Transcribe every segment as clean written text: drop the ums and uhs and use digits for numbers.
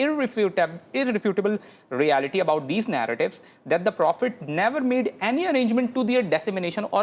irrefutable reality about these narratives that the prophet never made any arrangement to their dissemination or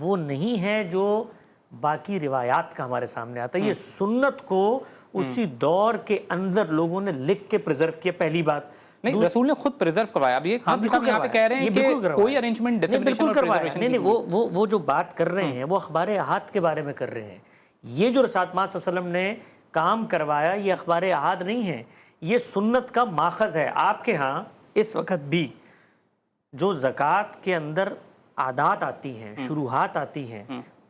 وہ نہیں ہے جو باقی روایات کا ہمارے سامنے آتا ہے. یہ سنت کو اسی دور کے اندر لوگوں نے لکھ کے پریزرو کیا. پہلی بات نہیں، رسول نے خود پریزرو کروایا. اب یہ یہاں پہ کہہ رہے ہیں کہ کوئی ارینجمنٹ ڈسپلشن اور پریزرویشن نہیں وہ جو بات کر رہے ہیں وہ اخبار احاد کے بارے میں کر رہے ہیں. یہ جو رسالت مآب صلی اللہ علیہ وسلم نے کام کروایا یہ اخبار احاد نہیں ہے, یہ سنت کا ماخذ ہے. آپ کے ہاں اس وقت بھی جو زکوٰۃ کے اندر عادات آتی ہیں, شروحات آتی ہیں,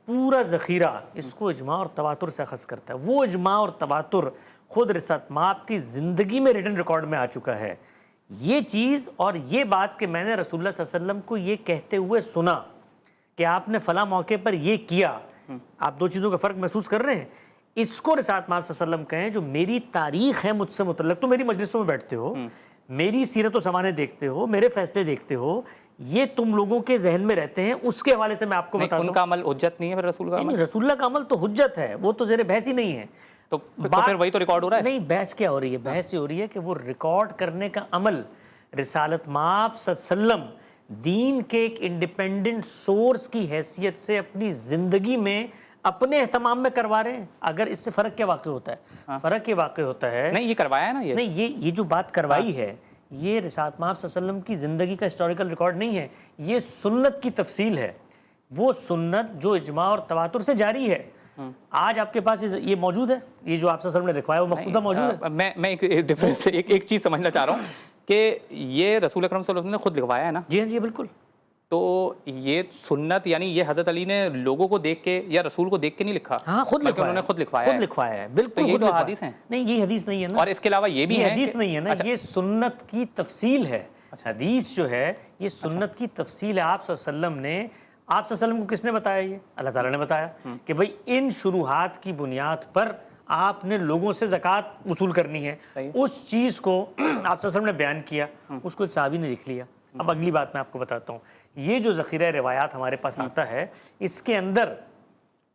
پورا ذخیرہ اس کو اجماع اور تواتر سے اخذ کرتا ہے. وہ اجماع اور تواتر خود رسالت مآب کی زندگی میں ریٹن ریکارڈ میں آ چکا ہے. یہ چیز اور یہ بات کہ میں نے رسول اللہ صلی اللہ علیہ وسلم کو یہ کہتے ہوئے سنا کہ آپ نے فلاں موقع پر یہ کیا, آپ دو چیزوں کا فرق محسوس کر رہے ہیں. اس کو رسالت مآب صلی اللہ علیہ وسلم کہیں جو میری تاریخ ہے مجھ سے متعلق, تو میری مجلسوں میں بیٹھتے ہو, میری سیرت و سمانے دیکھتے ہو, میرے فیصلے دیکھتے ہو, یہ تم لوگوں کے ذہن میں رہتے ہیں. اس کے حوالے سے میں آپ کو بتا دوں, ان کا عمل حجت نہیں ہے پھر رسول کا عمل. رسول اللہ کا عمل تو حجت ہے, وہ تو زیر بحث ہی نہیں ہے. تو پھر وہی تو ریکارڈ ہو رہا ہے. نہیں, بحث کیا ہو رہی ہے؟ بحث یہ ہو رہی ہے کہ وہ ریکارڈ کرنے کا عمل رسالت مآب صلی اللہ علیہ وسلم دین کے ایک انڈیپینڈنٹ سورس کی حیثیت سے اپنی زندگی میں اپنے اہتمام میں کروا رہے ہیں. اگر اس سے فرق کیا واقع ہوتا ہے؟ فرق یہ واقع ہوتا ہے, نہیں یہ کروایا ہے نا, نہیں یہ جو بات کروائی ہے یہ رسالت مآب صلی اللہ علیہ وسلم کی زندگی کا ہسٹوریکل ریکارڈ نہیں ہے, یہ سنت کی تفصیل ہے. وہ سنت جو اجماع اور تواتر سے جاری ہے. آج آپ کے پاس یہ موجود ہے, یہ جو آپ صلی اللہ علیہ وسلم نے لکھوایا وہ مخطوطہ موجود ہے. میں ایک ڈفرینس ایک چیز سمجھنا چاہ رہا ہوں کہ یہ رسول اکرم صلی اللہ علیہ وسلم نے خود لکھوایا ہے نا. جی ہاں, جی بالکل. تو یہ سنت یعنی یہ حضرت علی نے لوگوں کو دیکھ کے یا رسول کو دیکھ کے نہیں لکھا, ہاں خود بلکہ انہوں نے خود لکھوایا ہے. بالکل. یہ تو حدیث ہیں. نہیں یہ حدیث نہیں ہے نا, اور اس کے علاوہ یہ بھی ہے حدیث نہیں ہے نا, یہ سنت کی تفصیل ہے. حدیث جو ہے یہ سنت کی تفصیل ہے. آپ صلی اللہ علیہ وسلم نے, آپ صلی اللہ علیہ وسلم کو کس نے بتایا؟ یہ اللہ تعالیٰ نے بتایا کہ بھئی ان شروحات کی بنیاد پر آپ نے لوگوں سے زکوٰۃ وصول کرنی ہے. اس چیز کو آپ صلی اللہ علیہ وسلم نے بیان کیا, اس کو ایک صحابی نے لکھ لیا. اب اگلی بات میں آپ کو بتاتا ہوں, یہ جو ذخیرہ روایات ہمارے پاس آتا ہے اس کے اندر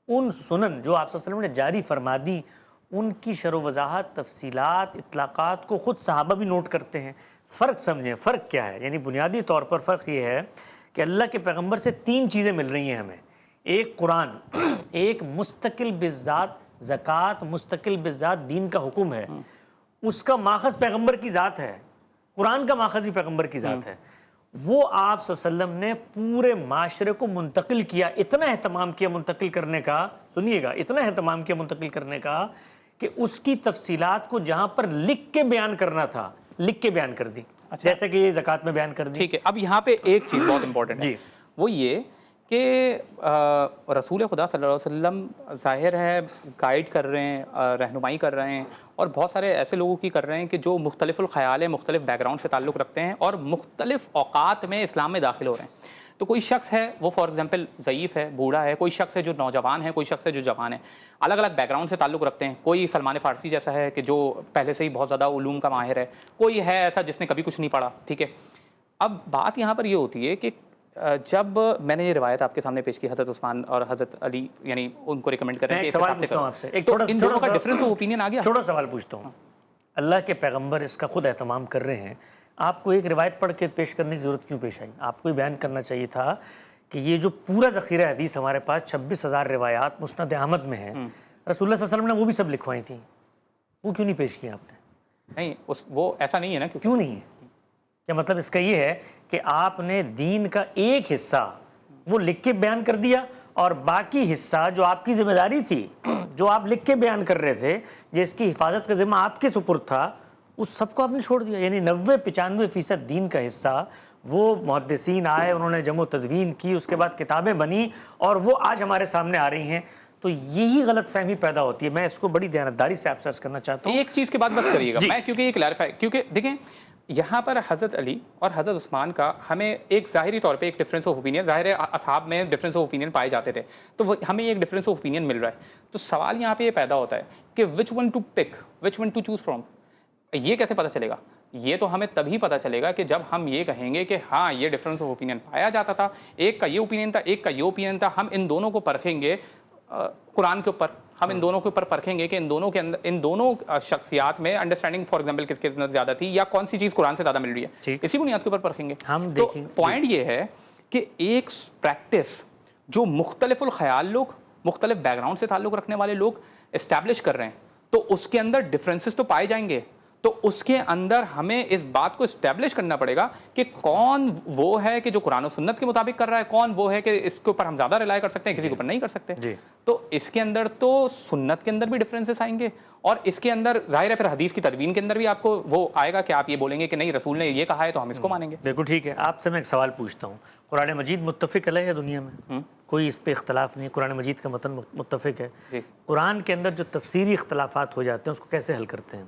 ان سنن جو آپ صلی اللہ علیہ وسلم نے جاری فرما دی ان کی شرح و وضاحت, تفصیلات, اطلاقات کو خود صحابہ بھی نوٹ کرتے ہیں. فرق سمجھیں, فرق کیا ہے؟ یعنی بنیادی طور پر فرق یہ ہے کہ اللہ کے پیغمبر سے تین چیزیں مل رہی ہیں ہمیں. ایک قرآن, ایک مستقل بذات زکوٰۃ, مستقل بذات دین کا حکم ہے, اس کا ماخذ پیغمبر کی ذات ہے. قرآن کا ماخذ بھی پیغمبر کی ذات ہے. وہ آپ صلی اللہ علیہ وسلم نے پورے معاشرے کو منتقل کیا, اتنا اہتمام کیا منتقل کرنے کا, سنیے گا, اتنا اہتمام کیا منتقل کرنے کا کہ اس کی تفصیلات کو جہاں پر لکھ کے بیان کرنا تھا لکھ کے بیان کر دی. جیسے کہ یہ زکوٰۃ میں بیان کر دی. ٹھیک ہے. اب یہاں پہ ایک چیز بہت امپورٹنٹ ہے, وہ یہ کہ رسول خدا صلی اللہ علیہ وسلم ظاہر ہے گائیڈ کر رہے ہیں, رہنمائی کر رہے ہیں, اور بہت سارے ایسے لوگوں کی کر رہے ہیں کہ جو مختلف الخیال ہے, مختلف بیک گراؤنڈ سے تعلق رکھتے ہیں اور مختلف اوقات میں اسلام میں داخل ہو رہے ہیں. تو کوئی شخص ہے وہ فار ایگزامپل ضعیف ہے, بوڑھا ہے, کوئی شخص ہے جو نوجوان ہے, کوئی شخص ہے جو جوان ہے, الگ الگ بیک گراؤنڈ سے تعلق رکھتے ہیں. کوئی سلمان فارسی جیسا ہے کہ جو پہلے سے ہی بہت زیادہ علوم کا ماہر ہے, کوئی ہے ایسا جس نے کبھی کچھ نہیں پڑھا. ٹھیک ہے. اب بات یہاں پر یہ ہوتی ہے کہ جب میں نے یہ روایت آپ کے سامنے پیش کی حضرت عثمان اور حضرت علی, یعنی ان کو ریکمینڈ کریں کہ سوال پوچھتا ہوں آپ سے, ان دونوں کا ڈفرینس آف اوپینین آ گیا. چھوٹا سوال پوچھتا ہوں. اللہ کے پیغمبر اس کا خود اہتمام کر رہے ہیں, آپ کو ایک روایت پڑھ کے پیش کرنے کی ضرورت کیوں پیش آئی؟ آپ کو بیان کرنا چاہیے تھا کہ یہ جو پورا ذخیرہ حدیث ہمارے پاس 26,000 روایات مسند احمد میں ہیں, رسول اللہ صلی اللہ علیہ وسلم نے وہ بھی سب لکھوائی تھیں, وہ کیوں نہیں پیش کیا آپ نے؟ نہیں وہ ایسا نہیں ہے نا. کیوں نہیں ہے؟ کیا مطلب اس کا یہ ہے کہ آپ نے دین کا ایک حصہ وہ لکھ کے بیان کر دیا اور باقی حصہ جو آپ کی ذمہ داری تھی, جو آپ لکھ کے بیان کر رہے تھے, جس کی حفاظت کا ذمہ آپ کے سپرد تھا, اس سب کو آپ نے چھوڑ دیا؟ یعنی 90-95% دین کا حصہ وہ محدثین آئے, انہوں نے جمع و تدوین کی, اس کے بعد کتابیں بنی اور وہ آج ہمارے سامنے آ رہی ہیں. تو یہی غلط فہمی پیدا ہوتی ہے. میں اس کو بڑی دیانتداری سے آپ سے عرض کرنا چاہتا ہوں. ایک چیز کے بعد بس کریے گا, میں کیونکہ یہ کلیریفائی, کیونکہ دیکھیں یہاں پر حضرت علی اور حضرت عثمان کا ہمیں ایک ظاہری طور پہ ایک ڈفرینس آف اوپینین, ظاہر ہے اصحاب میں ڈفرینس آف اوپینین پائے جاتے تھے, تو ہمیں ایک ڈفرینس آف اوپینین مل رہا ہے. تو سوال یہاں پہ یہ پیدا ہوتا ہے کہ which one to pick, which one to choose from. یہ کیسے پتہ چلے گا؟ یہ تو ہمیں تبھی پتہ چلے گا کہ جب ہم یہ کہیں گے کہ ہاں یہ ڈفرینس آف اوپینین پایا جاتا تھا, ایک کا یہ اوپینین تھا, ایک کا یہ اوپینین تھا. ہم ان دونوں کو پرکھیں گے قرآن کے اوپر, ہم ان دونوں کے اوپر پرکھیں گے کہ ان دونوں کے اندر, ان دونوں شخصیات میں انڈرسٹینڈنگ فار ایگزامپل کس کے اندر زیادہ تھی یا کون سی چیز قرآن سے زیادہ مل رہی ہے, اسی بنیاد کے اوپر پرکھیں گے. ہم تو پوائنٹ یہ ہے کہ ایک پریکٹس جو مختلف الخیال لوگ، مختلف بیک گراؤنڈ سے تعلق رکھنے والے لوگ اسٹیبلش کر رہے ہیں، تو اس کے اندر ڈفرینسز تو پائے جائیں گے. تو اس کے اندر ہمیں اس بات کو اسٹیبلش کرنا پڑے گا کہ کون وہ ہے کہ جو قرآن و سنت کے مطابق کر رہا ہے، کون وہ ہے کہ اس کے اوپر ہم زیادہ ریلائی کر سکتے ہیں، کسی کے اوپر نہیں کر سکتے. تو اس کے اندر تو سنت کے اندر بھی ڈفرینسز آئیں گے، اور اس کے اندر ظاہر ہے پھر حدیث کی تدوین کے اندر بھی آپ کو وہ آئے گا کہ آپ یہ بولیں گے کہ نہیں رسول نے یہ کہا ہے تو ہم اس کو مانیں گے. بالکل ٹھیک ہے. آپ سے میں ایک سوال پوچھتا ہوں، قرآن مجید متفق علیہ ہے دنیا میں؟ کوئی اس پہ اختلاف نہیں، قرآن مجید کا متن متفق ہے. قرآن کے اندر جو تفسیری اختلافات ہو جاتے ہیں اس کو کیسے حل کرتے ہیں؟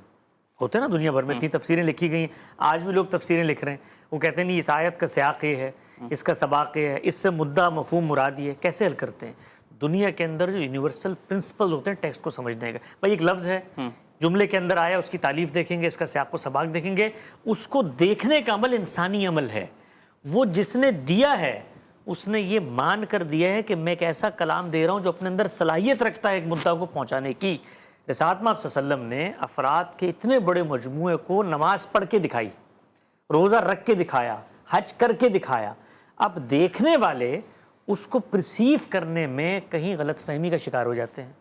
ہوتے ہیں نا دنیا بھر میں اتنی تفسیریں لکھی گئی ہیں، آج بھی لوگ تفسیریں لکھ رہے ہیں، وہ کہتے ہیں نہیں اس آیت کا سیاق یہ ہے، اس کا سباق یہ ہے، اس سے مدعا مفہوم مراد یہ ہے. کیسے حل کرتے ہیں؟ دنیا کے اندر جو یونیورسل پرنسپل ہوتے ہیں ٹیکسٹ کو سمجھنے کا، بھائی ایک لفظ ہے جملے کے اندر آیا، اس کی تعلیف دیکھیں گے، اس کا سیاق و سباق دیکھیں گے، اس کو دیکھنے کا عمل انسانی عمل ہے. وہ جس نے دیا ہے اس نے یہ مان کر دیا ہے کہ میں ایک ایسا کلام دے رہا ہوں جو اپنے اندر صلاحیت رکھتا ہے ایک مدعا کو پہنچانے کی. رسالت میں آپ صلی اللہ علیہ وسلم نے افراد کے اتنے بڑے مجموعے کو نماز پڑھ کے دکھائی، روزہ رکھ کے دکھایا، حج کر کے دکھایا. اب دیکھنے والے اس کو پرسیو کرنے میں کہیں غلط فہمی کا شکار ہو جاتے ہیں.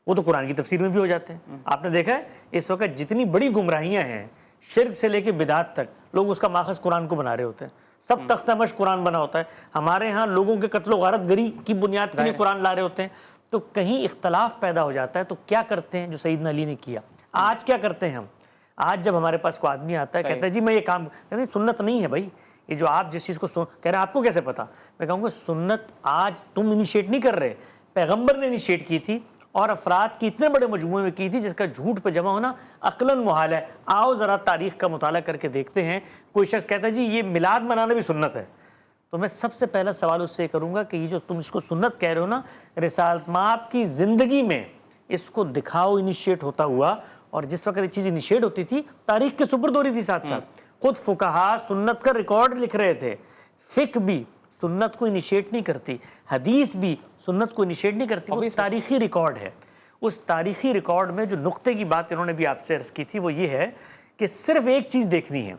وہ تو قرآن کی تفسیر میں بھی ہو جاتے ہیں. آپ نے دیکھا ہے اس وقت جتنی بڑی گمراہیاں ہیں، شرک سے لے کے بدعت تک، لوگ اس کا ماخذ قرآن کو بنا رہے ہوتے ہیں. سب تختہ مشق قرآن بنا ہوتا ہے. ہمارے ہاں لوگوں کے قتل و غارت گری کی بنیاد کے لیے قرآن لا رہے ہوتے ہیں. تو کہیں اختلاف پیدا ہو جاتا ہے تو کیا کرتے ہیں جو سیدنا علی نے کیا؟ آج کیا کرتے ہیں ہم؟ آج جب ہمارے پاس کوئی آدمی آتا ہے کہتا ہے جی میں یہ کام، کہتے ہیں سنت نہیں ہے بھائی، یہ جو آپ جس چیز کو کہہ رہے ہیں آپ کو کیسے پتا؟ میں کہوں گا سنت آج تم انیشیٹ نہیں کر رہے، پیغمبر نے انیشیٹ کی تھی اور افراد کی اتنے بڑے مجموعے میں کی تھی جس کا جھوٹ پہ جمع ہونا عقلاً محال ہے. آؤ ذرا تاریخ کا مطالعہ کر کے دیکھتے ہیں. کوئی شخص کہتا ہے جی یہ میلاد منانا بھی سنت ہے، تو میں سب سے پہلا سوال اس سے کروں گا کہ یہ جو تم اس کو سنت کہہ رہے ہو نا، رسالت مآب کی زندگی میں اس کو دکھاؤ انیشیٹ ہوتا ہوا. اور جس وقت یہ چیز انیشیٹ ہوتی تھی تاریخ کے سپرد ہو رہی تھی ساتھ ساتھ. خود فقہا سنت کا ریکارڈ لکھ رہے تھے. فقہ بھی سنت کو انیشیٹ نہیں کرتی، حدیث بھی سنت کو انیشیٹ نہیں کرتی، وہ تاریخی ریکارڈ ہے. اس تاریخی ریکارڈ میں جو نقطے کی بات انہوں نے بھی آپ سے عرض کی تھی وہ یہ ہے کہ صرف ایک چیز دیکھنی ہے.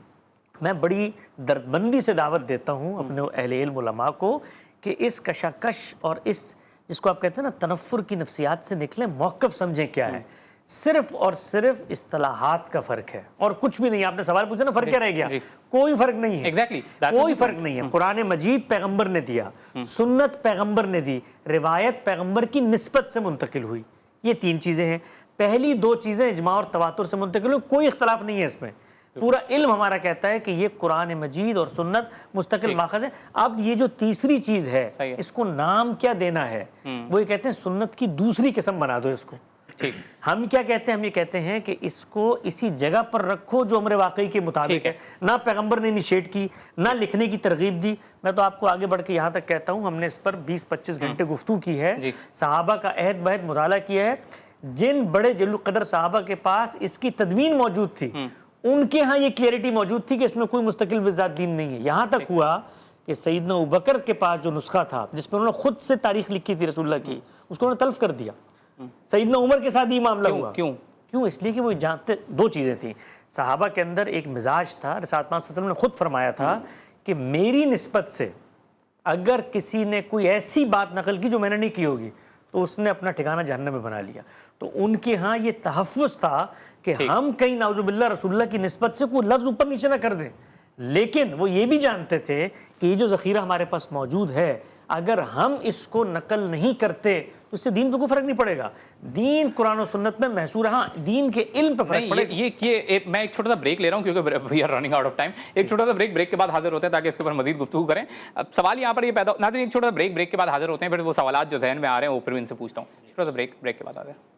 میں بڑی دردمندی سے دعوت دیتا ہوں اپنے اہل علم علماء کو کہ اس کشاکش اور اس جس کو آپ کہتے ہیں نا تنفر کی نفسیات سے نکلیں، موقف سمجھیں کیا ہے. صرف اور صرف اصطلاحات کا فرق ہے اور کچھ بھی نہیں. آپ نے سوال پوچھا نا فرق کیا رہ گیا؟ کوئی فرق نہیں ہے، کوئی فرق نہیں ہے. قرآن مجید پیغمبر نے دیا، سنت پیغمبر نے دی، روایت پیغمبر کی نسبت سے منتقل ہوئی. یہ تین چیزیں ہیں. پہلی دو چیزیں اجماع اور تواتر سے منتقل ہوئی، کوئی اختلاف نہیں ہے اس میں. پورا علم ہمارا کہتا ہے کہ یہ قرآن مجید اور سنت مستقل ماخذ ہے. اب یہ جو تیسری چیز ہے اس کو نام کیا دینا ہے، وہ یہ کہتے ہیں سنت کی دوسری قسم بنا دو اس کو. ہم کیا کہتے ہیں؟ ہم یہ کہتے ہیں کہ اس کو اسی جگہ پر رکھو جو امر واقعی کے مطابق ہے. نہ پیغمبر نے انیشیٹ کی، نہ لکھنے کی ترغیب دی. میں تو آپ کو آگے بڑھ کے یہاں تک کہتا ہوں، ہم نے اس پر 20-25 گھنٹے گفتگو کی ہے، صحابہ کا عہد بہد مطالعہ کیا ہے. جن بڑے جلیل القدر صحابہ کے پاس اس کی تدوین موجود تھی ان کے ہاں یہ کلیئرٹی موجود تھی کہ اس میں کوئی مستقل بذات دین نہیں ہے. یہاں تک ہوا کہ سیدنا ابوبکر کے پاس جو نسخہ تھا جس میں انہوں نے خود سے تاریخ لکھی تھی رسول اللہ کی، اس کو انہوں نے تلف کر دیا. سیدنا عمر کے ساتھ یہ معاملہ ہوا. کیوں؟ اس لیے کہ وہ جانتے دو چیزیں تھیں. صحابہ کے اندر ایک مزاج تھا، رسالت پاک صلی اللہ علیہ وسلم نے خود فرمایا تھا کہ میری نسبت سے اگر کسی نے کوئی ایسی بات نقل کی جو میں نے نہیں کی ہوگی تو اس نے اپنا ٹھکانہ جہنم میں بنا لیا. تو ان کے ہاں یہ تحفظ تھا کہ ہم کہیں نعوذ باللہ رسول اللہ کی نسبت سے کوئی لفظ اوپر نیچے نہ کر دیں. لیکن وہ یہ بھی جانتے تھے کہ یہ جو ذخیرہ ہمارے پاس موجود ہے اگر ہم اس کو نقل نہیں کرتے تو اس سے دین پہ کوئی فرق نہیں پڑے گا. دین قرآن و سنت میں محصور ہے. ہاں دین کے علم پہ فرق پڑے گا. میں ایک چھوٹا سا بریک لے رہا ہوں کیونکہ we are running out of time. ایک چھوٹا سا بریک کے بعد حاضر ہوتے ہیں تاکہ اس کے اوپر مزید گفتگو کریں. اب سوال یہاں پر یہ پیدا ناظرین ایک چھوٹا سا بریک کے بعد حاضر ہوتے ہیں، پھر وہ سوالات جو ذہن میں آ رہے ہیں وہ پھر ان سے پوچھتا ہوں. چھوٹا سا بریک کے بعد آ رہے ہیں.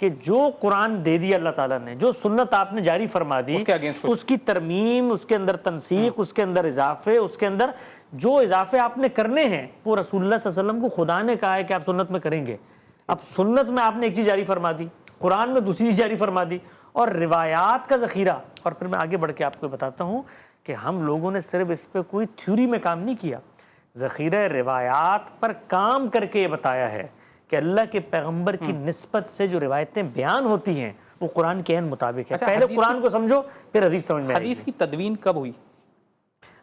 کہ جو قرآن دے دیا اللہ تعالیٰ نے، جو سنت آپ نے جاری فرما دی، اس کے against کچھ اس کی ترمیم، اس کے اندر تنسیخ، اس کے اندر اضافے، اس کے اندر جو اضافے آپ نے کرنے ہیں وہ رسول اللہ صلی اللہ علیہ وسلم کو خدا نے کہا ہے کہ آپ سنت میں کریں گے. اب سنت میں آپ نے ایک چیز جاری فرما دی، قرآن میں دوسری چیز جاری فرما دی، اور روایات کا ذخیرہ. اور پھر میں آگے بڑھ کے آپ کو بتاتا ہوں کہ ہم لوگوں نے صرف اس پہ کوئی تھیوری میں کام نہیں کیا، ذخیرہ روایات پر کام کر کے یہ بتایا ہے کہ اللہ کے پیغمبر کی نسبت سے جو روایتیں بیان ہوتی ہیں وہ قرآن کے عین مطابق ہے. اچھا، پہلے حدیث قرآن کو سمجھو پھر حدیث سمجھ میں آئے گی. حدیث کی تدوین کب ہوئی؟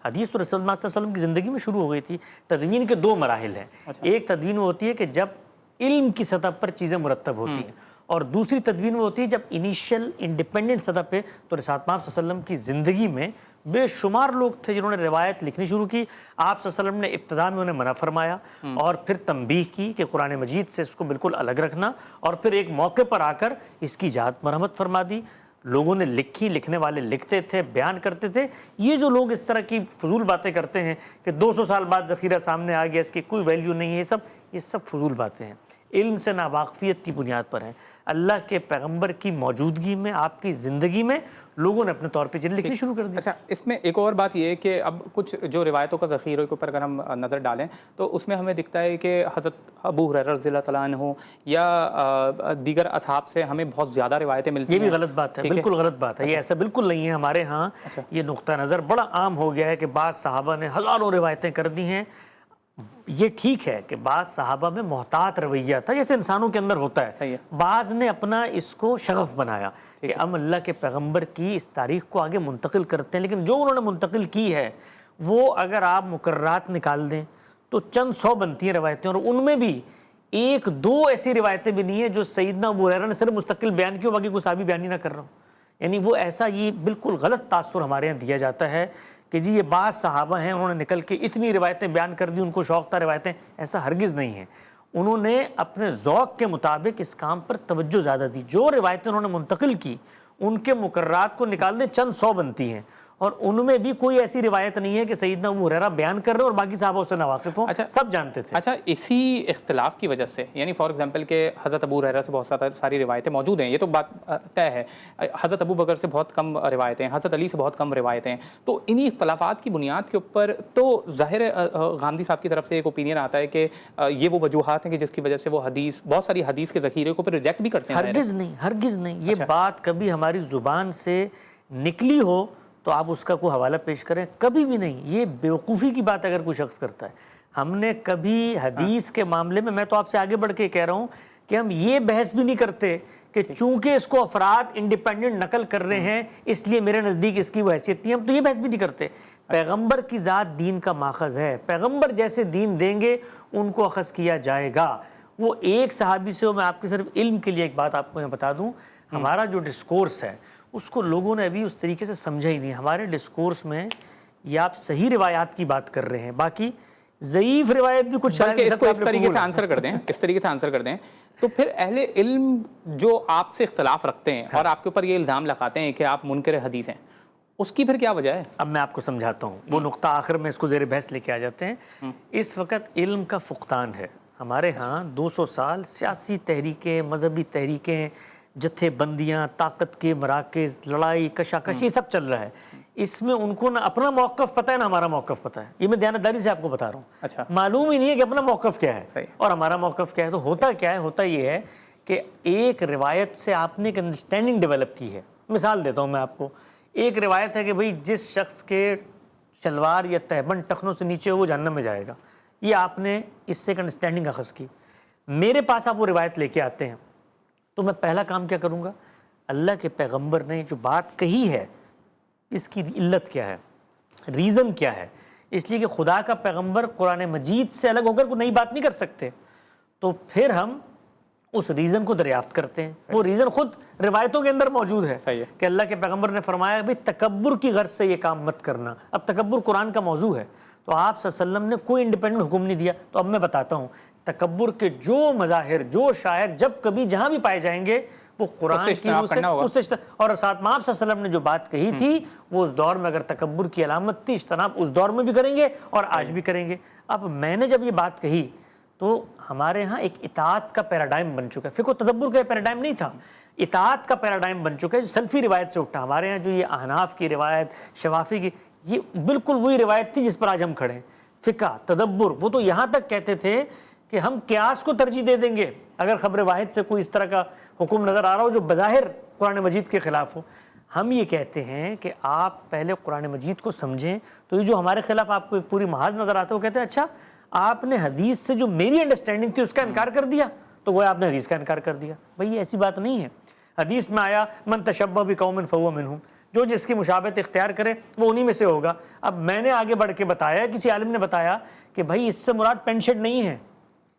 حدیث تو رسول اللہ صلی اللہ علیہ وسلم کی زندگی میں شروع ہو گئی تھی. تدوین کے دو مراحل ہیں. ایک تدوین وہ ہوتی ہے کہ جب علم کی سطح پر چیزیں مرتب ہوتی ہیں، اور دوسری تدوین وہ ہوتی ہے جب انیشل انڈیپینڈنٹ سطح پہ. تو رسول اللہ صلی اللہ علیہ وسلم کی زندگی میں بے شمار لوگ تھے جنہوں نے روایت لکھنی شروع کی. آپ صلی اللہ علیہ وسلم نے ابتدا میں انہیں منع فرمایا اور پھر تنبیہ کی کہ قرآن مجید سے اس کو بالکل الگ رکھنا، اور پھر ایک موقع پر آ کر اس کی اجازت مرحمت فرما دی. لوگوں نے لکھی، لکھنے والے لکھتے تھے، بیان کرتے تھے. یہ جو لوگ اس طرح کی فضول باتیں کرتے ہیں کہ 200 سال بعد ذخیرہ سامنے آ گیا، اس کی کوئی ویلیو نہیں ہے، یہ سب فضول باتیں ہیں، علم سے ناواقفیت کی بنیاد پر ہیں. اللہ کے پیغمبر کی موجودگی میں، آپ کی زندگی میں لوگوں نے اپنے طور پہ چیزیں لکھنی شروع کر دی. اچھا، اس میں ایک اور بات یہ ہے کہ اب کچھ جو روایتوں کا ذخیرے کے اوپر اگر ہم نظر ڈالیں تو اس میں ہمیں دکھتا ہے کہ حضرت ابو ہریرہ رضی اللہ تعالیٰ عنہ یا دیگر اصحاب سے ہمیں بہت زیادہ روایتیں ملتی ہیں. یہ بھی غلط بات ہے، بالکل غلط بات ہے. یہ ایسا بالکل نہیں ہے. ہمارے ہاں یہ نقطہ نظر بڑا عام ہو گیا ہے کہ بعض صحابہ نے ہزاروں روایتیں کر دی ہیں. یہ ٹھیک ہے کہ بعض صحابہ میں محتاط رویہ تھا، جیسے انسانوں کے اندر ہوتا ہے. بعض نے اپنا اس کو شغف بنایا کہ ہم اللہ کے پیغمبر کی اس تاریخ کو آگے منتقل کرتے ہیں. لیکن جو انہوں نے منتقل کی ہے وہ اگر آپ مقررات نکال دیں تو چند 100 بنتی ہیں روایتیں، اور ان میں بھی 1-2 ایسی روایتیں بھی نہیں ہیں جو سیدنا ابو ہریرہ نے صرف مستقل بیان کی ہو، باقی کوئی صحابی بیان ہی نہ کر رہا ہوں. یعنی وہ ایسا، یہ بالکل غلط تاثر ہمارے یہاں دیا جاتا ہے کہ جی یہ بعض صحابہ ہیں انہوں نے نکل کے اتنی روایتیں بیان کر دی، ان کو شوق تھا روایتیں. ایسا ہرگز نہیں ہے. انہوں نے اپنے ذوق کے مطابق اس کام پر توجہ زیادہ دی. جو روایتیں انہوں نے منتقل کی ان کے مقررات کو نکال دیں چند 100 بنتی ہیں، اور ان میں بھی کوئی ایسی روایت نہیں ہے کہ سیدنا ابو ہریرہ بیان کر رہے ہیں اور باقی صحابہ اس سے ناواقف ہوں. سب جانتے تھے. اچھا، اسی اختلاف کی وجہ سے، یعنی فار ایگزامپل کہ حضرت ابو ہریرہ سے بہت ساری روایتیں موجود ہیں، یہ تو بات طے ہے. حضرت ابو بکر سے بہت کم روایتیں، حضرت علی سے بہت کم روایتیں. تو انہی اختلافات کی بنیاد کے اوپر تو ظاہر غامدی صاحب کی طرف سے ایک اوپینین آتا ہے کہ یہ وہ وجوہات ہیں کہ جس کی وجہ سے وہ حدیث، بہت ساری حدیث کے ذخیرے کو پھر ریجیکٹ بھی کرتے ہیں. ہرگز نہیں، ہرگز نہیں. یہ بات کبھی ہماری زبان سے نکلی ہو تو آپ اس کا کوئی حوالہ پیش کریں، کبھی بھی نہیں. یہ بیوقوفی کی بات اگر کوئی شخص کرتا ہے. ہم نے کبھی حدیث کے معاملے میں تو آپ سے آگے بڑھ کے کہہ رہا ہوں کہ ہم یہ بحث بھی نہیں کرتے کہ چونکہ اس کو افراد انڈیپینڈنٹ نقل کر رہے ہیں اس لیے میرے نزدیک اس کی وہ حیثیت نہیں. ہم تو یہ بحث بھی نہیں کرتے. پیغمبر کی ذات دین کا ماخذ ہے. پیغمبر جیسے دین دیں گے ان کو اخذ کیا جائے گا. وہ ایک صحابی سے ہو. میں آپ کے صرف علم کے لیے ایک بات آپ کو یہاں بتا دوں، ہمارا جو ڈسکورس ہے اس کو لوگوں نے ابھی اس طریقے سے سمجھا ہی نہیں. ہمارے ڈسکورس میں یہ آپ صحیح روایات کی بات کر رہے ہیں، باقی ضعیف روایت بھی کچھ بلکہ اس کو اس طریقے سے آنسر کر دیں، اس طریقے سے آنسر کر دیں تو پھر اہل علم جو آپ سے اختلاف رکھتے ہیں اور آپ کے اوپر یہ الزام لگاتے ہیں کہ آپ منکر حدیث ہیں، اس کی پھر کیا وجہ ہے؟ اب میں آپ کو سمجھاتا ہوں. وہ نقطہ آخر میں اس کو زیر بحث لے کے آ جاتے ہیں. اس وقت علم کا فقدان ہے ہمارے ہاں. 200 سال سیاسی تحریکیں، مذہبی تحریکیں، جتھے بندیاں، طاقت کے مراکز، لڑائی کشاکش، یہ سب چل رہا ہے. اس میں ان کو نہ اپنا موقف پتہ ہے نہ ہمارا موقف پتہ ہے. یہ میں دیانتداری سے آپ کو بتا رہا ہوں. اچھا، معلوم ہی نہیں ہے کہ اپنا موقف کیا ہے صحیح، اور ہمارا موقف کیا ہے. تو ہوتا کیا ہے؟ ہوتا یہ ہے کہ ایک روایت سے آپ نے ایک انڈرسٹینڈنگ ڈیولپ کی ہے. مثال دیتا ہوں میں آپ کو. ایک روایت ہے کہ بھئی جس شخص کے شلوار یا تہبند ٹخنوں سے نیچے ہو وہ جہنم میں جائے گا. یہ آپ نے اس سے ایک انڈرسٹینڈنگ اخذ کی. میرے پاس آپ وہ روایت لے کے آتے ہیں تو میں پہلا کام کیا کروں گا؟ اللہ کے پیغمبر نے جو بات کہی ہے اس کی علت کیا ہے، ریزن کیا ہے. اس لیے کہ خدا کا پیغمبر قرآن مجید سے الگ ہو کر کوئی نئی بات نہیں کر سکتے. تو پھر ہم اس ریزن کو دریافت کرتے ہیں. وہ ریزن خود روایتوں کے اندر موجود ہے کہ اللہ کے پیغمبر نے فرمایا بھئی تکبر کی غرض سے یہ کام مت کرنا. اب تکبر قرآن کا موضوع ہے تو آپ صلی اللہ علیہ وسلم نے کوئی انڈیپینڈنٹ حکم نہیں دیا. تو اب میں بتاتا ہوں تکبر کے جو مظاہر، جو شاعر جب کبھی جہاں بھی پائے جائیں گے وہ قرآن کی روح سے اور ساتھ میں آپ صلی اللہ علیہ وسلم نے جو بات کہی تھی وہ اس دور میں اگر تکبر کی علامت تھی، اجتناب اس دور میں بھی کریں گے اور آج بھی کریں گے. اب میں نے جب یہ بات کہی تو ہمارے ہاں ایک اطاعت کا پیراڈائم بن چکا ہے، فقہ و تدبر کا پیراڈائم نہیں تھا، اطاعت کا پیراڈائم بن چکا ہے جو سلفی روایت سے اٹھا۔ ہمارے ہاں جو یہ احناف کی روایت، شوافی کی، یہ بالکل وہی روایت تھی جس پر آج ہم کھڑے ہیں۔ فقہ تدبر، وہ تو یہاں تک کہتے تھے کہ ہم قیاس کو ترجیح دے دیں گے اگر خبر واحد سے کوئی اس طرح کا حکم نظر آ رہا ہو جو بظاہر قرآن مجید کے خلاف ہو۔ ہم یہ کہتے ہیں کہ آپ پہلے قرآن مجید کو سمجھیں، تو یہ جو ہمارے خلاف آپ کو ایک پوری محاذ نظر آتا ہے، وہ کہتے ہیں اچھا آپ نے حدیث سے جو میری انڈرسٹینڈنگ تھی اس کا انکار کر دیا، تو وہ آپ نے حدیث کا انکار کر دیا۔ بھئی یہ ایسی بات نہیں ہے۔ حدیث میں آیا من تشبہ بقوم فہو منہم، جو جس کی مشابہت اختیار کرے وہ انہی میں سے ہوگا۔ اب میں نے آگے بڑھ کے بتایا، کسی عالم نے بتایا کہ بھائی اس سے مراد پینٹ شرٹ نہیں ہے،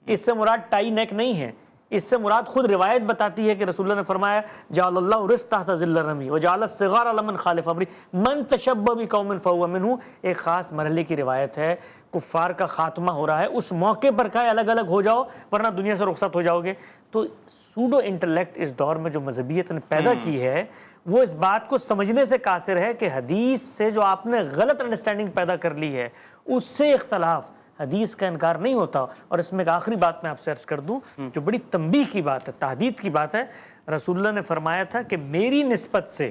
اس سے مراد ٹائی نیک نہیں ہے، اس سے مراد خود روایت بتاتی ہے کہ رسول اللہ نے فرمایا جعل اللہ رزق تحت ظل الرمی وجعل الصغار لمن خالف امری من تشبہ بقوم فہو منہ۔ ایک خاص مرحلے کی روایت ہے، کفار کا خاتمہ ہو رہا ہے، اس موقع پر کہا الگ الگ ہو جاؤ ورنہ دنیا سے رخصت ہو جاؤ گے۔ تو سوڈو انٹلیکٹ اس دور میں جو مذہبیت نے پیدا کی ہے وہ اس بات کو سمجھنے سے قاصر ہے کہ حدیث سے جو آپ نے غلط انڈرسٹینڈنگ پیدا کر لی ہے اس سے اختلاف، حدیث کا انکار نہیں ہوتا۔ اور اس میں ایک آخری بات میں آپ سے عرض کر دوں جو بڑی تنبیہ کی بات ہے، تحدید کی بات ہے۔ رسول اللہ نے فرمایا تھا کہ میری نسبت سے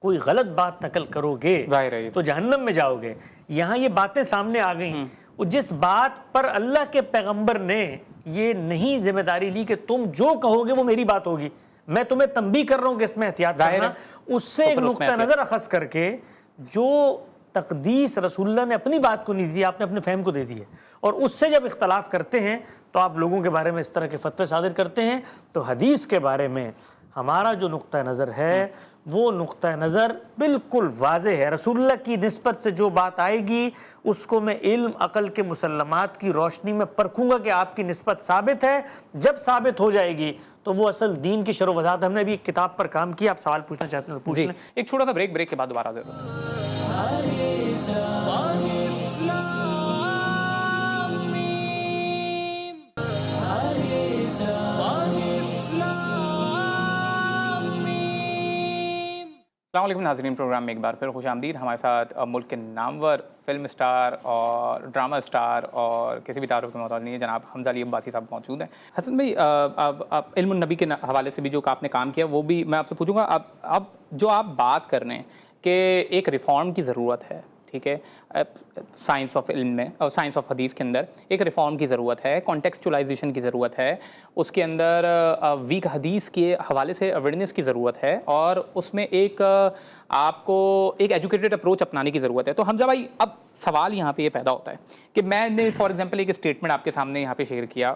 کوئی غلط بات نقل کرو گے تو جہنم میں جاؤ گے۔ یہاں یہ باتیں سامنے آ گئیں، جس بات پر اللہ کے پیغمبر نے یہ نہیں ذمہ داری لی کہ تم جو کہو گے وہ میری بات ہوگی، میں تمہیں تنبیہ کر رہا ہوں کہ اس میں احتیاط کرنا، اس سے ایک نقطہ نظر اخذ کر کے جو تقدیس رسول اللہ نے اپنی بات کو نہیں دی، آپ نے اپنے فہم کو دے دی ہے۔ اور اس سے جب اختلاف کرتے ہیں تو آپ لوگوں کے بارے میں اس طرح کے فتوے صادر کرتے ہیں۔ تو حدیث کے بارے میں ہمارا جو نقطہ نظر ہے وہ نقطہ نظر بالکل واضح ہے۔ رسول اللہ کی نسبت سے جو بات آئے گی اس کو میں علم عقل کے مسلمات کی روشنی میں پرکھوں گا کہ آپ کی نسبت ثابت ہے۔ جب ثابت ہو جائے گی تو وہ اصل دین کی شرح و وضاحت۔ ہم نے ابھی ایک کتاب پر کام کیا، آپ سوال پوچھنا چاہتے ہیں تو پوچھ لیں۔ ایک چھوٹا سا بریک کے بعد دوبارہ دے دو۔ السلام علیکم ناظرین، پروگرام میں ایک بار پھر خوش آمدید۔ ہمارے ساتھ ملک کے نامور فلم سٹار اور ڈرامہ سٹار اور کسی بھی تعارف کے محتاج نہیں ہے جناب حمزہ علی عباسی صاحب موجود ہیں۔ حسن بھائی، علم النبی کے حوالے سے بھی جو آپ نے کام کیا وہ بھی میں آپ سے پوچھوں گا۔ اب جو آپ بات کر رہے ہیں کہ ایک ریفارم کی ضرورت ہے، ٹھیک ہے، سائنس آف علم میں اور سائنس آف حدیث کے اندر ایک ریفارم کی ضرورت ہے، کانٹیکسچولائزیشن کی ضرورت ہے، اس کے اندر ویک حدیث کے حوالے سے اویئرنیس کی ضرورت ہے، اور اس میں ایک آپ کو ایک ایجوکیٹڈ اپروچ اپنانے کی ضرورت ہے۔ تو حمزہ بھائی، اب سوال یہاں پہ یہ پیدا ہوتا ہے کہ میں نے فار ایگزامپل ایک اسٹیٹمنٹ آپ کے سامنے یہاں پہ شیئر کیا،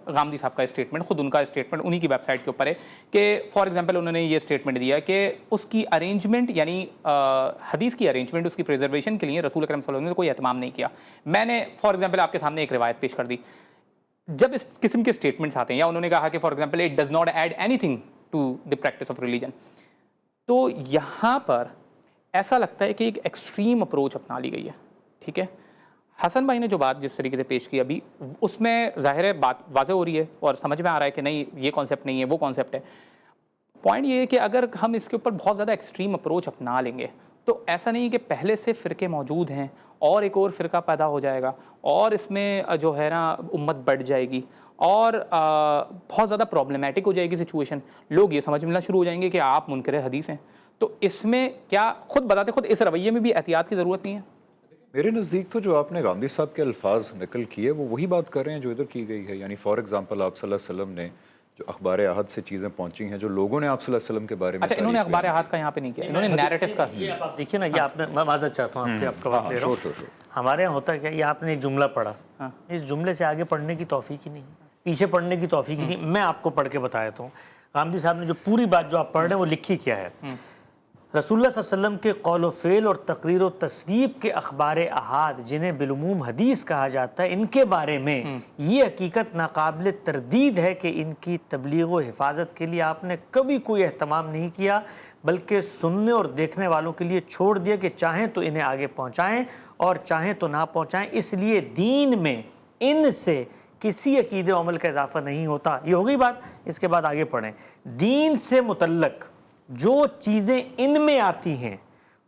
غامدی صاحب کا اسٹیٹمنٹ، خود ان کا اسٹیٹمنٹ انہی کی ویب سائٹ کے اوپر ہے کہ فار ایگزامپل انہوں نے یہ اسٹیٹمنٹ دیا کہ اس کی ارینجمنٹ یعنی حدیث کی ارینجمنٹ، اس کی پریزرویشن کے لیے رسول اکرم صلی اللہ علیہ وسلم نے کوئی اہتمام نہیں کیا۔ میں نے فار ایگزامپل آپ کے سامنے ایک روایت پیش کر دی۔ جب اس قسم کے اسٹیٹمنٹس آتے ہیں یا انہوں نے کہا کہ for example it does not add anything to the practice of religion, تو یہاں پر ایسا لگتا ہے کہ ایک ایکسٹریم اپروچ اپنا لی گئی ہے، ٹھیک ہے۔ حسن بھائی نے جو بات جس طریقے سے پیش کی ابھی، اس میں ظاہر ہے بات واضح ہو رہی ہے اور سمجھ میں آ رہا ہے کہ نہیں یہ کانسیپٹ نہیں ہے، وہ کانسیپٹ ہے۔ پوائنٹ یہ ہے کہ اگر ہم اس کے اوپر بہت زیادہ ایکسٹریم اپروچ اپنا لیں گے تو ایسا نہیں کہ پہلے سے فرقے موجود ہیں اور ایک اور فرقہ پیدا ہو جائے گا اور اس میں جو ہے نا امت بڑھ جائے گی اور بہت زیادہ پرابلمیٹک ہو جائے گی سچویشن، لوگ یہ سمجھ ملنا شروع ہو جائیں گے کہ آپ منکر حدیث ہیں۔ تو اس میں کیا خود بتاتے خود اس رویے میں بھی احتیاط کی ضرورت نہیں ہے؟ میرے نزدیک تو جو آپ نے غامدی صاحب کے الفاظ نقل کیے وہ وہی بات کر رہے ہیں جو ادھر کی گئی ہے۔ یعنی فار ایگزامپل آپ صلی اللہ علیہ وسلم نے جو اخبار احد سے چیزیں پہنچی ہیں جو لوگوں نے آپ صلی اللہ علیہ وسلم کے بارے میں، اچھا انہوں نے اخبار احد کا یہاں پہ نہیں کیا، انہوں نے نیریٹیوز کا۔ یہ آپ دیکھیے نا، یہ آپ نے، میں معذرت چاہتا ہوں آپ کا وقت لے رہا ہوں۔ ہمارے یہاں ہوتا کیا، یہ آپ نے ایک جملہ پڑھا، اس جملے سے آگے پڑھنے کی توفیق ہی نہیں، پیچھے پڑھنے کی توفیق ہی نہیں۔ میں آپ کو پڑھ کے بتا دیتا ہوں، غامدی صاحب نے جو پوری بات جو آپ پڑھ رہے ہیں وہ لکھی کیا ہے۔ رسول اللہ صلی اللہ علیہ وسلم کے قول و فعل اور تقریر و تصویب کے اخبار احاد جنہیں بالعموم حدیث کہا جاتا ہے، ان کے بارے میں یہ حقیقت ناقابل تردید ہے کہ ان کی تبلیغ و حفاظت کے لیے آپ نے کبھی کوئی اہتمام نہیں کیا، بلکہ سننے اور دیکھنے والوں کے لیے چھوڑ دیا کہ چاہیں تو انہیں آگے پہنچائیں اور چاہیں تو نہ پہنچائیں۔ اس لیے دین میں ان سے کسی عقیدے و عمل کا اضافہ نہیں ہوتا۔ یہ ہو گئی بات، اس کے بعد آگے پڑھیں۔ دین سے متعلق جو چیزیں ان میں آتی ہیں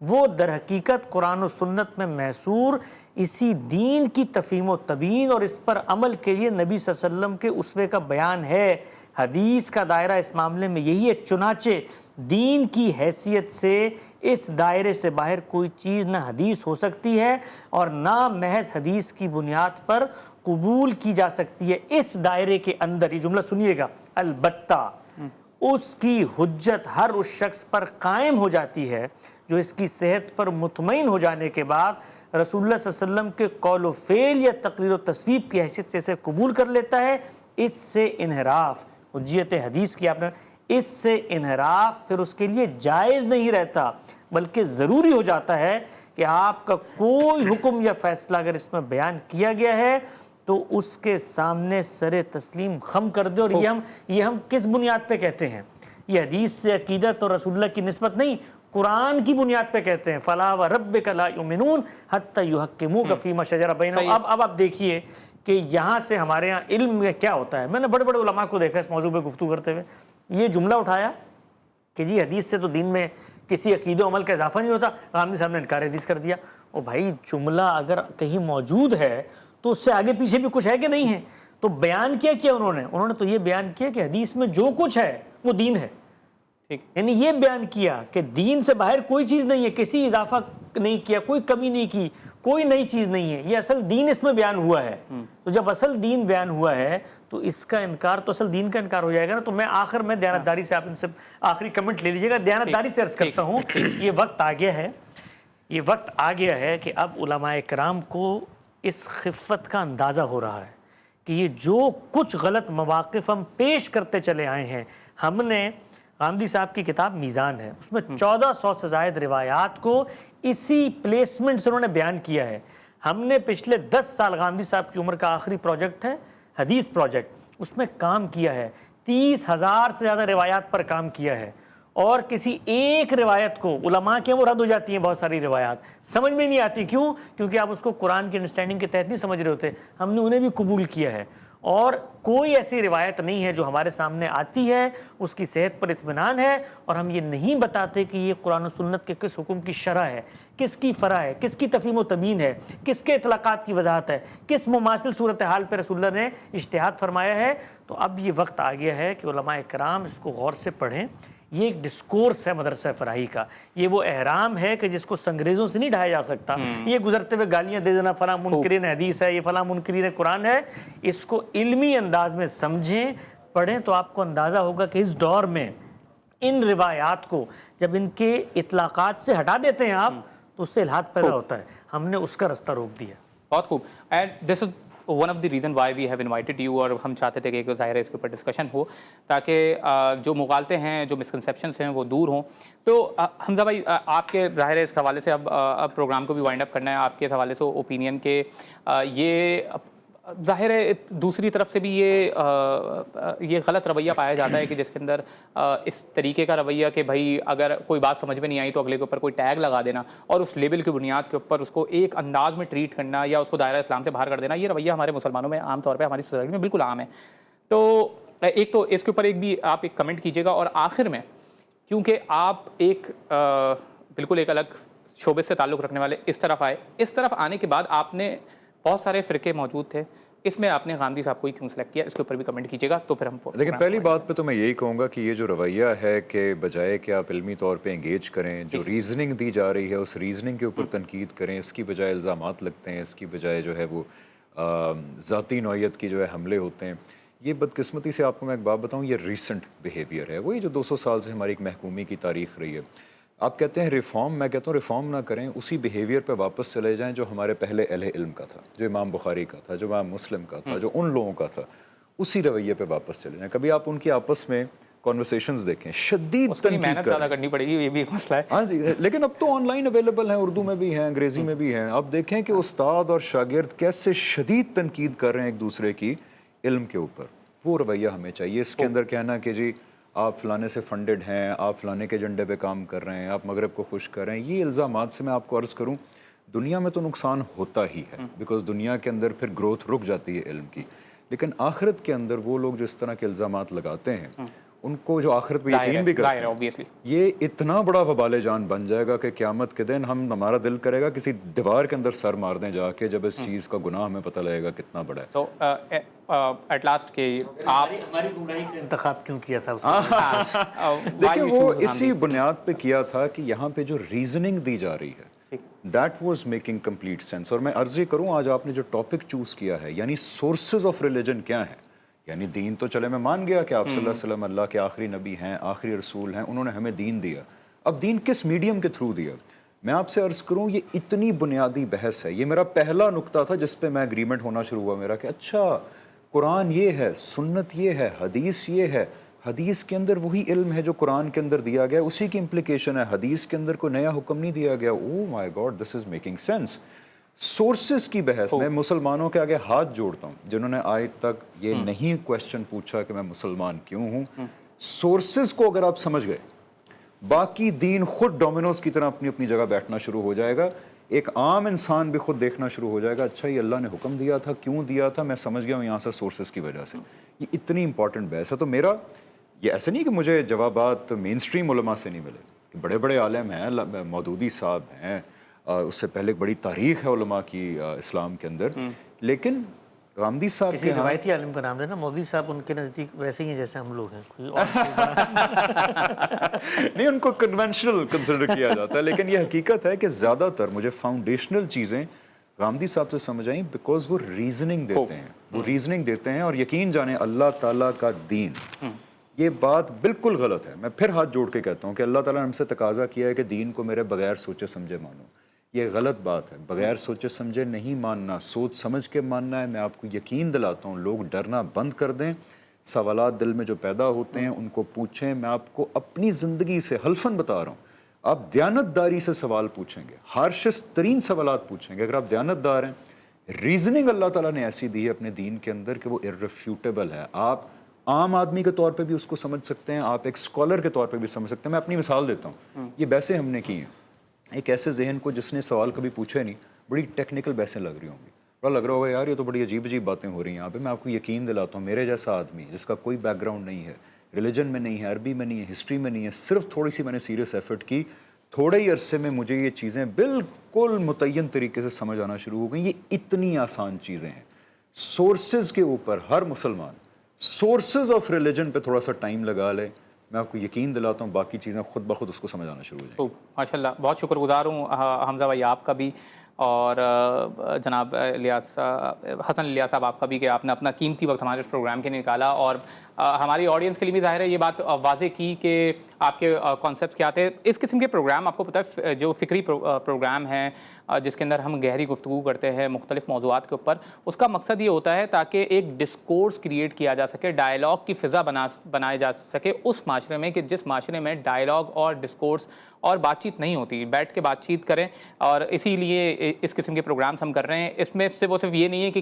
وہ در حقیقت قرآن و سنت میں محصور اسی دین کی تفہیم و تبیین اور اس پر عمل کے لیے نبی صلی اللہ علیہ وسلم کے اسوے کا بیان ہے۔ حدیث کا دائرہ اس معاملے میں یہی ہے، چنانچہ دین کی حیثیت سے اس دائرے سے باہر کوئی چیز نہ حدیث ہو سکتی ہے اور نہ محض حدیث کی بنیاد پر قبول کی جا سکتی ہے۔ اس دائرے کے اندر، یہ جملہ سنیے گا، البتہ اس کی حجت ہر اس شخص پر قائم ہو جاتی ہے جو اس کی صحت پر مطمئن ہو جانے کے بعد رسول اللہ صلی اللہ علیہ وسلم کے قول و فعل یا تقریر و تصویب کی حیثیت سے اسے قبول کر لیتا ہے۔ اس سے انحراف، حجیت حدیث کی آپ نے، اس سے انحراف پھر اس کے لیے جائز نہیں رہتا، بلکہ ضروری ہو جاتا ہے کہ آپ کا کوئی حکم یا فیصلہ اگر اس میں بیان کیا گیا ہے تو اس کے سامنے سر تسلیم خم کر دے۔ اور یہ ہم کس بنیاد پہ کہتے ہیں؟ یہ حدیث سے عقیدت اور رسول اللہ کی نسبت نہیں، قرآن کی بنیاد پہ کہتے ہیں۔ فَلَا وَرَبِّكَ لَا يُؤْمِنُونَ حَتَّى يُحَكِّمُوكَ فِي مَا شَجَرَ بَيْنَهُمْ۔ اب آپ دیکھیے کہ یہاں سے ہمارے یہاں علم میں کیا ہوتا ہے۔ میں نے بڑے بڑے علماء کو دیکھا اس موضوع پہ گفتگو کرتے ہوئے، یہ جملہ اٹھایا کہ جی حدیث سے تو دین میں کسی عقید و عمل کا اضافہ نہیں ہوتا، غامدی صاحب نے انکار حدیث کر دیا۔ او بھائی، جملہ اگر کہیں موجود ہے تو اس سے آگے پیچھے بھی کچھ ہے کہ نہیں ہے؟ تو بیان کیا انہوں نے تو یہ بیان کیا کہ حدیث میں جو کچھ ہے وہ دین ہے۔ یعنی یہ بیان کیا کہ دین سے باہر کوئی چیز نہیں ہے، کسی اضافہ نہیں کیا، کوئی کمی نہیں کی، کوئی نئی چیز نہیں ہے، یہ اصل دین اس میں بیان ہوا ہے۔ تو جب اصل دین بیان ہوا ہے تو اس کا انکار تو اصل دین کا انکار ہو جائے گا نا۔ تو میں آخر میں دیانتداری سے، آپ ان سے آخری کمنٹ لے لیجئے گا، دیانتداری سے عرض کرتا ہوں، یہ وقت آ گیا ہے کہ اب علماء کرام کو اس خفت کا اندازہ ہو رہا ہے کہ یہ جو کچھ غلط مواقف ہم پیش کرتے چلے آئے ہیں، ہم نے غامدی صاحب کی کتاب میزان ہے، اس میں 1400 سے زائد روایات کو اسی پلیسمنٹ سے انہوں نے بیان کیا ہے۔ ہم نے پچھلے 10 سال، غامدی صاحب کی عمر کا آخری پروجیکٹ ہے حدیث پروجیکٹ، اس میں کام کیا ہے، 30,000 سے زیادہ روایات پر کام کیا ہے، اور کسی ایک روایت کو علماء کے وہ رد ہو جاتی ہیں، بہت ساری روایات سمجھ میں نہیں آتی، کیوں؟ کیونکہ آپ اس کو قرآن کی انڈرسٹینڈنگ کے تحت نہیں سمجھ رہے ہوتے۔ ہم نے انہیں بھی قبول کیا ہے، اور کوئی ایسی روایت نہیں ہے جو ہمارے سامنے آتی ہے اس کی صحت پر اطمینان ہے، اور ہم یہ نہیں بتاتے کہ یہ قرآن و سنت کے کس حکم کی شرح ہے، کس کی فرع ہے، کس کی تفہیم و تبیین ہے، کس کے اطلاقات کی وضاحت ہے، کس مماثل صورتحال پہ رسول اللہ نے اجتہاد فرمایا ہے۔ تو اب یہ وقت آ گیا ہے کہ علماء کرام اس کو غور سے پڑھیں۔ یہ ایک ڈسکورس ہے مدرسہ فراہی کا، یہ وہ احرام ہے کہ جس کو سنگریزوں سے نہیں ڈھایا جا سکتا۔ یہ گزرتے ہوئے گالیاں دے دینا، فلاں منکرین حدیث ہے، یہ فلاں منکرین قرآن ہے، اس کو علمی انداز میں سمجھیں، پڑھیں، تو آپ کو اندازہ ہوگا کہ اس دور میں ان روایات کو جب ان کے اطلاقات سے ہٹا دیتے ہیں آپ تو اس سے الحاد پیدا ہوتا ہے۔ ہم نے اس کا رستہ روک دیا۔ بہت خوب، and this is one of the reason why we have invited you, اور ہم چاہتے تھے کہ ایک ظاہر ہے اس کے اوپر ڈسکشن ہو تاکہ جو مغالطے ہیں، جو مسکنسیپشنس ہیں وہ دور ہوں۔ تو حمزہ بھائی، آپ کے ظاہر ہے اس حوالے سے اب پروگرام کو بھی وائنڈ اپ کرنا ہے، آپ کے اس حوالے سے اوپینین کہ یہ ظاہر ہے دوسری طرف سے بھی یہ غلط رویہ پایا جاتا ہے کہ جس کے اندر اس طریقے کا رویہ کہ بھائی اگر کوئی بات سمجھ میں نہیں آئی تو اگلے کے اوپر کوئی ٹیگ لگا دینا اور اس لیبل کی بنیاد کے اوپر اس کو ایک انداز میں ٹریٹ کرنا یا اس کو دائرہ اسلام سے باہر کر دینا، یہ رویہ ہمارے مسلمانوں میں عام طور پہ، ہماری سوسائٹی میں بالکل عام ہے۔ تو ایک تو اس کے اوپر ایک بھی آپ ایک کمنٹ کیجیے گا، اور آخر میں کیونکہ آپ ایک بالکل ایک الگ شعبے سے تعلق رکھنے والے اس طرف آئے، اس طرف آنے کے بعد آپ نے بہت سارے فرقے موجود تھے، اس میں آپ نے غامدی صاحب کو ہی کیوں سلیکٹ کیا، اس کے اوپر بھی کمنٹ کیجیے گا تو پھر ہم لیکن پہلی بات پہ تو میں یہی کہوں گا کہ یہ جو رویہ ہے کہ بجائے کہ آپ علمی طور پہ انگیج کریں، جو ریزننگ دی جا رہی ہے اس ریزننگ کے اوپر تنقید کریں، اس کی بجائے الزامات لگتے ہیں، اس کی بجائے جو ہے وہ ذاتی نوعیت کی جو ہے حملے ہوتے ہیں، یہ بدقسمتی سے آپ کو میں ایک بات بتاؤں، یہ ریسنٹ بیہیویئر ہے، وہی جو 200 سال سے ہماری ایک محکومی کی تاریخ رہی ہے۔ آپ کہتے ہیں ریفارم، میں کہتا ہوں ریفارم نہ کریں، اسی بیہیویئر پہ واپس چلے جائیں جو ہمارے پہلے اہل علم کا تھا، جو امام بخاری کا تھا، جو امام مسلم کا تھا، جو ان لوگوں کا تھا، اسی رویے پہ واپس چلے جائیں۔ کبھی آپ ان کی آپس میں کنورسیشنز دیکھیں، شدید تنقید محنت زیادہ کرنی پڑے گی، یہ بھی ایک مسئلہ ہے۔ ہاں جی، لیکن اب تو آن لائن اویلیبل ہیں، اردو میں بھی ہیں، انگریزی میں بھی ہیں۔ آپ دیکھیں کہ استاد اور شاگرد کیسے شدید تنقید کر رہے ہیں ایک دوسرے کی علم کے اوپر، وہ رویہ ہمیں چاہیے۔ اس کے اندر کہنا کہ جی آپ فلانے سے فنڈڈ ہیں، آپ فلانے کے ایجنڈے پہ کام کر رہے ہیں، آپ مغرب کو خوش کر رہے ہیں، یہ الزامات سے میں آپ کو عرض کروں دنیا میں تو نقصان ہوتا ہی ہے، بیکاز دنیا کے اندر پھر گروتھ رک جاتی ہے علم کی، لیکن آخرت کے اندر وہ لوگ جو اس طرح کے الزامات لگاتے ہیں ان کو جو آخرت پہ یقین بھی کرتے ہیں, obviously. یہ اتنا بڑا وبال جان بن جائے گا کہ قیامت کے دن ہمارا دل کرے گا کسی دیوار کے اندر سر مار دیں جا کے, جب اس چیز کا گناہ ہمیں پتہ لگے گا کتنا بڑا ہے. تو ایٹ لاسٹ کہ آپ ہماری گمراہی کا انتخاب کیوں کیا تھا؟ دیکھیں وہ اسی بنیاد پہ کیا تھا کہ یہاں پہ جو ریزننگ دی جا رہی ہے that was making complete sense. اور میں عرض کروں آج آپ نے جو ٹاپک چوز کیا ہے, یعنی سورسز آف ریلیجن کیا ہیں, یعنی دین تو چلے میں مان گیا کہ آپ صلی اللہ علیہ وسلم اللہ کے آخری نبی ہیں, آخری رسول ہیں, انہوں نے ہمیں دین دیا. اب دین کس میڈیم کے تھرو دیا؟ میں آپ سے عرض کروں یہ اتنی بنیادی بحث ہے. یہ میرا پہلا نقطہ تھا جس پہ میں اگریمنٹ ہونا شروع ہوا میرا کہ اچھا قرآن یہ ہے, سنت یہ ہے, حدیث یہ ہے. حدیث کے اندر وہی علم ہے جو قرآن کے اندر دیا گیا, اسی کی امپلیکیشن ہے. حدیث کے اندر کوئی نیا حکم نہیں دیا گیا. Oh my God, this is making sense. Sources کی بحث میں مسلمانوں کے آگے ہاتھ جوڑتا ہوں جنہوں نے آج تک یہ نہیں کویسچن پوچھا کہ میں مسلمان کیوں ہوں. سورسز کو اگر آپ سمجھ گئے, باقی دین خود ڈومینوز کی طرح اپنی اپنی جگہ بیٹھنا شروع ہو جائے گا. ایک عام انسان بھی خود دیکھنا شروع ہو جائے گا, اچھا یہ اللہ نے حکم دیا تھا, کیوں دیا تھا, میں سمجھ گیا ہوں یہاں سے سورسز کی وجہ سے. یہ اتنی امپورٹنٹ بحث ہے. تو میرا یہ ایسا نہیں کہ مجھے جوابات مین اسٹریم علماء سے نہیں ملے, کہ بڑے بڑے عالم ہیں, مودودی صاحب ہیں, اس سے پہلے ایک بڑی تاریخ ہے علماء کی اسلام کے اندر, لیکن غامدی صاحب کسی روایتی عالم کا نام لینا, مودودی صاحب ان کے نزدیک ویسے ہی ہیں جیسے ہم لوگ ہیں, کوئی اور نہیں, ان کو کنونشنل کنسیڈر کیا جاتا ہے. لیکن یہ حقیقت ہے کہ زیادہ تر مجھے فاؤنڈیشنل چیزیں غامدی صاحب سے سمجھ آئیں بیکاز وہ ریزننگ دیتے ہیں, وہ ریزننگ دیتے ہیں. اور یقین جانیں اللہ تعالیٰ کا دین, یہ بات بالکل غلط ہے. میں پھر ہاتھ جوڑ کے کہتا ہوں کہ اللہ تعالیٰ نے ہم سے تقاضا کیا ہے کہ دین کو میرے بغیر سوچے سمجھے مانو. یہ غلط بات ہے. بغیر سوچے سمجھے نہیں ماننا, سوچ سمجھ کے ماننا ہے. میں آپ کو یقین دلاتا ہوں لوگ ڈرنا بند کر دیں. سوالات دل میں جو پیدا ہوتے ہیں ان کو پوچھیں. میں آپ کو اپنی زندگی سے حلفاً بتا رہا ہوں, آپ دیانت داری سے سوال پوچھیں گے, ہارشس ترین سوالات پوچھیں گے. اگر آپ دیانت دار ہیں, ریزننگ اللہ تعالیٰ نے ایسی دی ہے اپنے دین کے اندر کہ وہ ارریفیوٹیبل ہے. آپ عام آدمی کے طور پہ بھی اس کو سمجھ سکتے ہیں, آپ ایک اسکالر کے طور پہ بھی سمجھ سکتے ہیں. میں اپنی مثال دیتا ہوں. یہ بحثیں ہم نے کی ہیں, ایک ایسے ذہن کو جس نے سوال کبھی پوچھے نہیں, بڑی ٹیکنیکل بحثیں لگ رہی ہوں گی, بڑا لگ رہا ہوگا یار یہ تو بڑی عجیب عجیب باتیں ہو رہی ہیں یہاں پہ. میں آپ کو یقین دلاتا ہوں میرے جیسا آدمی جس کا کوئی بیک گراؤنڈ نہیں ہے, ریلیجن میں نہیں ہے, عربی میں نہیں ہے, ہسٹری میں نہیں ہے, صرف تھوڑی سی میں نے سیریس ایفرٹ کی, تھوڑے ہی عرصے میں مجھے یہ چیزیں بالکل متعین طریقے سے سمجھ آنا شروع ہو گئیں. یہ اتنی آسان چیزیں ہیں. سورسز کے اوپر ہر مسلمان سورسز آف ریلیجن پہ تھوڑا سا ٹائم لگا لے, میں آپ کو یقین دلاتا ہوں باقی چیزیں خود بخود اس کو سمجھ آنا شروع ہو جائیں. ماشاء اللہ, بہت شکر گزار ہوں حمزہ بھائی آپ کا بھی, اور جناب حسن الیاس صاحب آپ کا بھی, کہ آپ نے اپنا قیمتی وقت ہمارے اس پروگرام کے نکالا, اور ہماری آڈینس کے لیے بھی ظاہر ہے یہ بات واضح کی کہ آپ کے کانسیپٹس کیا تھے. اس قسم کے پروگرام آپ کو پتہ ہے جو فکری پروگرام ہیں جس کے اندر ہم گہری گفتگو کرتے ہیں مختلف موضوعات کے اوپر, اس کا مقصد یہ ہوتا ہے تاکہ ایک ڈسکورس کریٹ کیا جا سکے, ڈائلاگ کی فضا بنائی جا سکے اس معاشرے میں کہ جس معاشرے میں ڈائلاگ اور ڈسکورس اور بات چیت نہیں ہوتی. بیٹھ کے بات چیت کریں, اور اسی لیے اس قسم کے پروگرامز ہم کر رہے ہیں. اس میں صرف یہ نہیں ہے کہ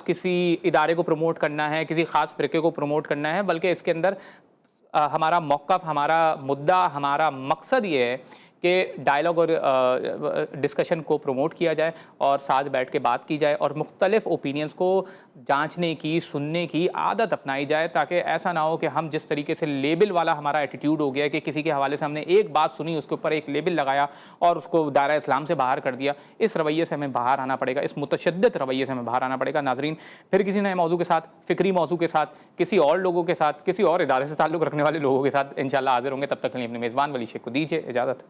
کسی ادارے کو پروموٹ کرنا ہے, کسی خاص فرقے کو پروموٹ کرنا ہے, بلکہ اس کے اندر ہمارا موقف, ہمارا مدعا, ہمارا مقصد یہ ہے کہ ڈائلاگ اور ڈسکشن کو پروموٹ کیا جائے اور ساتھ بیٹھ کے بات کی جائے, اور مختلف اوپینینز کو جانچنے کی, سننے کی عادت اپنائی جائے, تاکہ ایسا نہ ہو کہ ہم جس طریقے سے لیبل والا ہمارا ایٹیٹیوڈ ہو گیا کہ کسی کے حوالے سے ہم نے ایک بات سنی, اس کے اوپر ایک لیبل لگایا اور اس کو دائرہ اسلام سے باہر کر دیا. اس رویے سے ہمیں باہر آنا پڑے گا, اس متشدد رویے سے ہمیں باہر آنا پڑے گا. ناظرین, پھر کسی نئے موضوع کے ساتھ, فکری موضوع کے ساتھ, کسی اور لوگوں کے ساتھ, کسی اور ادارے سے تعلق رکھنے والے لوگوں کے ساتھ انشاءاللہ حاضر ہوں گے. تب تک کے لیے اپنے میزبان ولی شیخ کو دیجیے اجازت.